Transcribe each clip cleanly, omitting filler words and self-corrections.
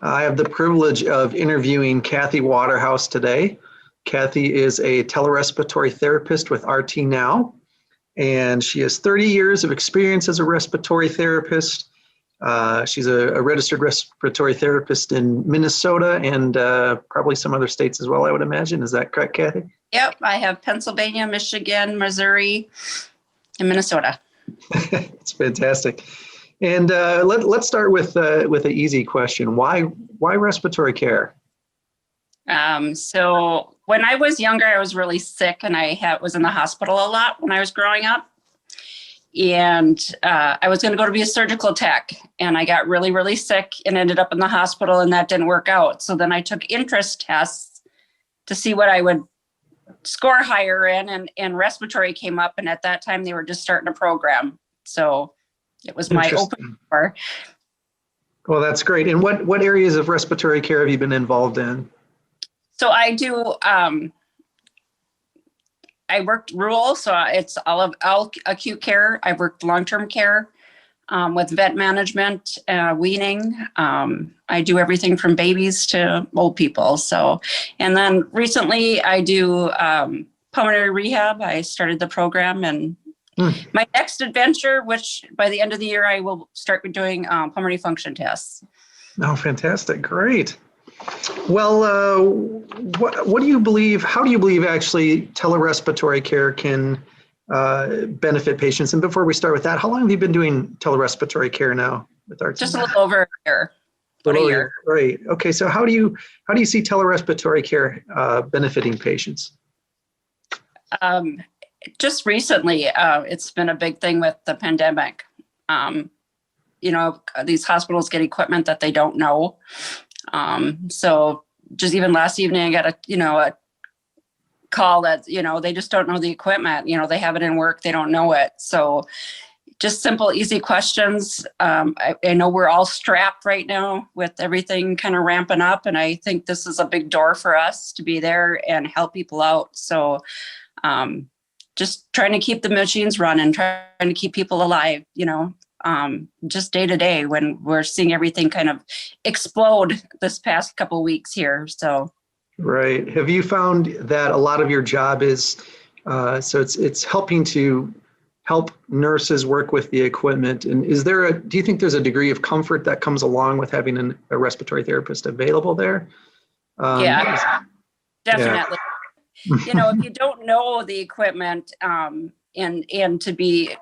I have the privilege of interviewing Kathy Waterhouse today. Kathy is a telerespiratory therapist with RT Now, and she has 30 years of experience as a respiratory therapist. She's a registered respiratory therapist in Minnesota and probably some other states as well, I would imagine. Is that correct, Kathy? Yep, I have Pennsylvania, Michigan, Missouri, and Minnesota. It's fantastic. And let's start with an easy question. Why respiratory care? So when I was younger, I was really sick, and I was in the hospital a lot when I was growing up. And I was going to go to be a surgical tech, and I got really, really sick and ended up in the hospital, and that didn't work out. So then I took interest tests to see what I would score higher in, and respiratory came up. And at that time, they were just starting a program. So it was my open door. Well, that's great. And what areas of respiratory care have you been involved in? So I do, I worked rural, so it's all acute care. I've worked long-term care with vet management, weaning. I do everything from babies to old people. So, and then recently I do pulmonary rehab. I started the program, and my next adventure, which by the end of the year, I will start doing pulmonary function tests. Oh, fantastic. Great. Well, what do you believe, how do you believe actually telerespiratory care can benefit patients? And before we start with that, how long have you been doing telerespiratory care now with RT? Just a little over a year. About a year. Right. Okay. So how do you see telerespiratory care benefiting patients? Just recently, it's been a big thing with the pandemic. These hospitals get equipment that they don't know. So just even last evening, I got a call that, they just don't know the equipment, they have it in work, they don't know it. So just simple, easy questions. I know we're all strapped right now with everything kind of ramping up. And I think this is a big door for us to be there and help people out. So, just trying to keep the machines running, trying to keep people alive, just day to day when we're seeing everything kind of explode this past couple of weeks here. So, right. Have you found that a lot of your job is, so it's helping to help nurses work with the equipment? And do you think there's a degree of comfort that comes along with having a respiratory therapist available there? Yeah, definitely. Yeah. If you don't know the equipment, and to be,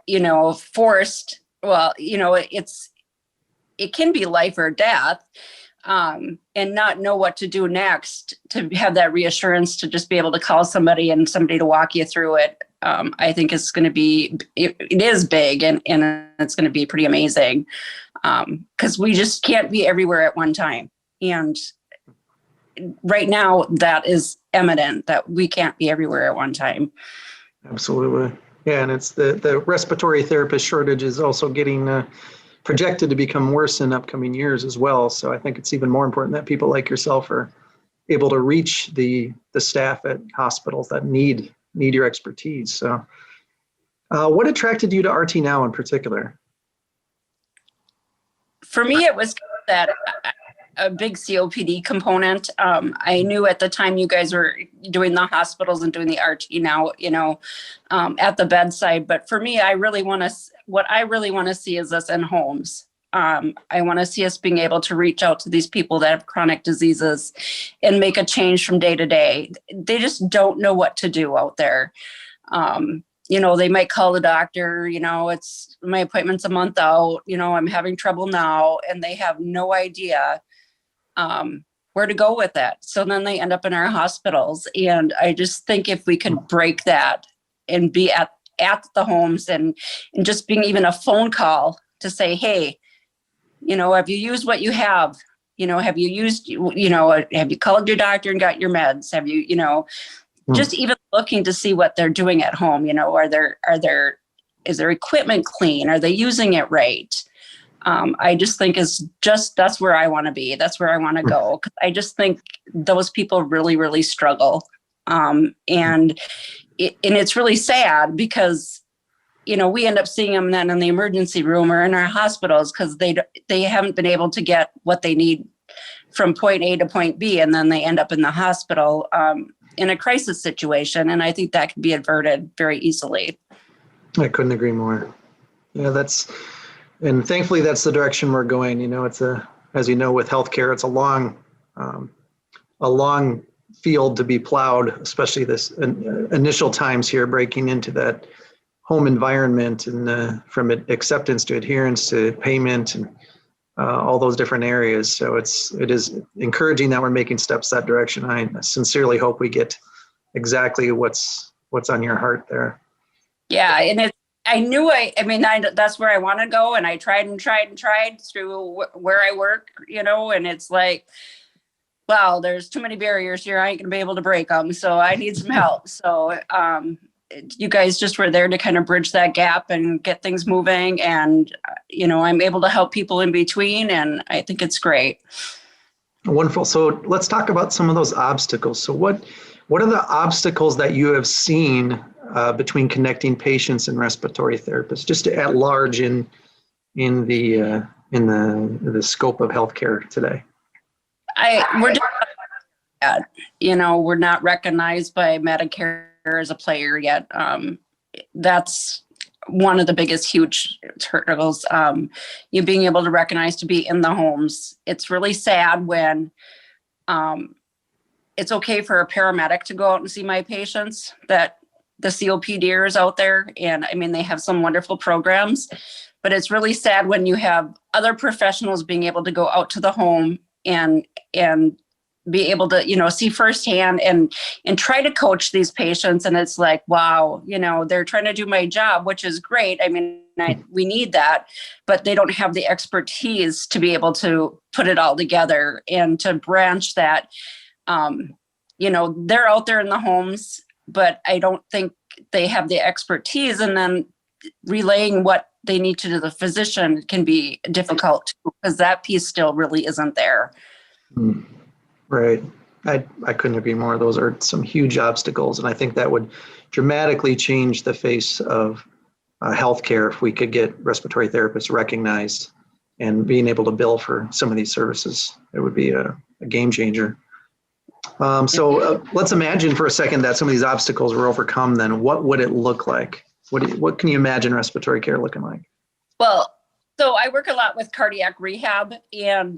forced, well, it can be life or death, and not know what to do next, to have that reassurance to just be able to call somebody and somebody to walk you through it. I think it's going to be, it is big, and it's going to be pretty amazing, because we just can't be everywhere at one time. And right now that is evident that we can't be everywhere at one time. Absolutely. Yeah, and it's the respiratory therapist shortage is also getting projected to become worse in upcoming years as well. So I think it's even more important that people like yourself are able to reach the staff at hospitals that need your expertise. So what attracted you to RT Now in particular? For me, it was that a big COPD component. I knew at the time you guys were doing the hospitals and doing the RT Now, at the bedside. But for me, what I really want to see is us in homes. I want to see us being able to reach out to these people that have chronic diseases and make a change from day to day. They just don't know what to do out there. They might call the doctor, it's my appointment's a month out, I'm having trouble now, and they have no idea where to go with that. So then they end up in our hospitals. And I just think if we could break that and be at the homes and just being even a phone call to say, hey, have you used what you have? Have you used, have you called your doctor and got your meds? Have you, just even looking to see what they're doing at home, is their equipment clean? Are they using it right? I just think that's where I want to be. That's where I want to go. 'Cause I just think those people really, really struggle. And it's really sad because, we end up seeing them then in the emergency room or in our hospitals because they haven't been able to get what they need from point A to point B, and then they end up in the hospital in a crisis situation. And I think that can be averted very easily. I couldn't agree more. Yeah, and thankfully that's the direction we're going. It's as you know, with healthcare, it's a long field to be plowed, especially this initial times here, breaking into that home environment, and from acceptance to adherence to payment, and all those different areas. So it is encouraging that we're making steps that direction. I sincerely hope we get exactly what's on your heart there. Yeah, and that's where I want to go, and I tried through where I work, and it's like, wow, there's too many barriers here. I ain't gonna be able to break them, so I need some help. So you guys just were there to kind of bridge that gap and get things moving, and I'm able to help people in between, and I think it's great. Wonderful. So let's talk about some of those obstacles. So what are the obstacles that you have seen between connecting patients and respiratory therapists, just at large in the scope of healthcare today? We're not recognized by Medicare as a player yet. That's one of the biggest huge hurdles. You being able to recognize to be in the homes. It's really sad when it's okay for a paramedic to go out and see my patients, that the COPDers out there, and they have some wonderful programs, but it's really sad when you have other professionals being able to go out to the home and be able to, see firsthand and try to coach these patients. And it's like, wow, they're trying to do my job, which is great. We need that, but they don't have the expertise to be able to put it all together and to branch that. They're out there in the homes, but I don't think they have the expertise, and then relaying what they need to the physician can be difficult because that piece still really isn't there. Right. I couldn't agree more. Those are some huge obstacles, and I think that would dramatically change the face of healthcare if we could get respiratory therapists recognized and being able to bill for some of these services. It would be a game changer. So let's imagine for a second that some of these obstacles were overcome. Then what would it look like? What can you imagine respiratory care looking like? Well, so I work a lot with cardiac rehab and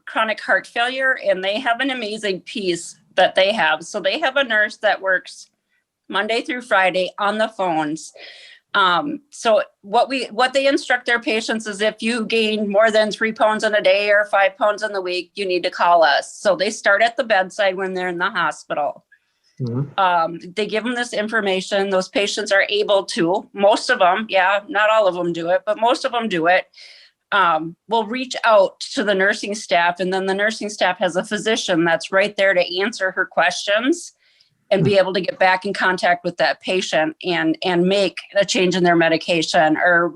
chronic heart failure, and they have an amazing piece that they have. So they have a nurse that works Monday through Friday on the phones. So what they instruct their patients is if you gain more than 3 pounds in a day or 5 pounds in the week, you need to call us. So they start at the bedside when they're in the hospital. Mm-hmm. They give them this information. Those patients are able to, most of them, not all of them do it, but most of them do it. Will reach out to the nursing staff, and then the nursing staff has a physician that's right there to answer her questions and be able to get back in contact with that patient and make a change in their medication, or,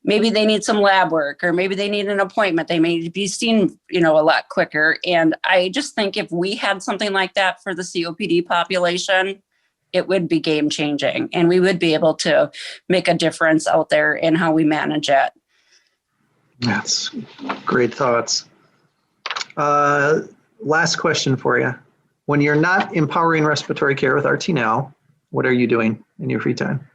maybe they need some lab work, or maybe they need an appointment. They may be seen, a lot quicker. And I just think if we had something like that for the COPD population, it would be game changing, and we would be able to make a difference out there in how we manage it. That's great thoughts. Last question for you. When you're not empowering respiratory care with RT Now, what are you doing in your free time?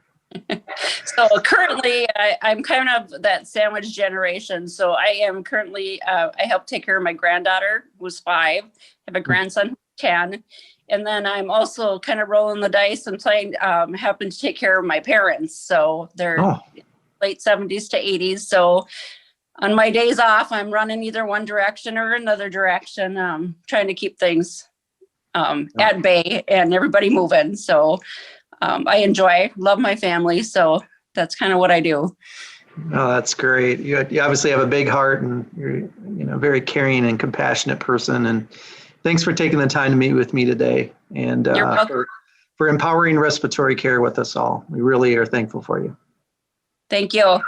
So currently, I'm kind of that sandwich generation. So I am currently, I help take care of my granddaughter, who's 5. I have a grandson who's 10. And then I'm also kind of rolling the dice and playing, helping to take care of my parents. So they're late 70s to 80s. So on my days off, I'm running either one direction or another direction, trying to keep things at bay and everybody moving. So I love my family. So that's kind of what I do. Oh, that's great. You obviously have a big heart, and you're a very caring and compassionate person. And thanks for taking the time to meet with me today, and for empowering respiratory care with us all. We really are thankful for you. Thank you.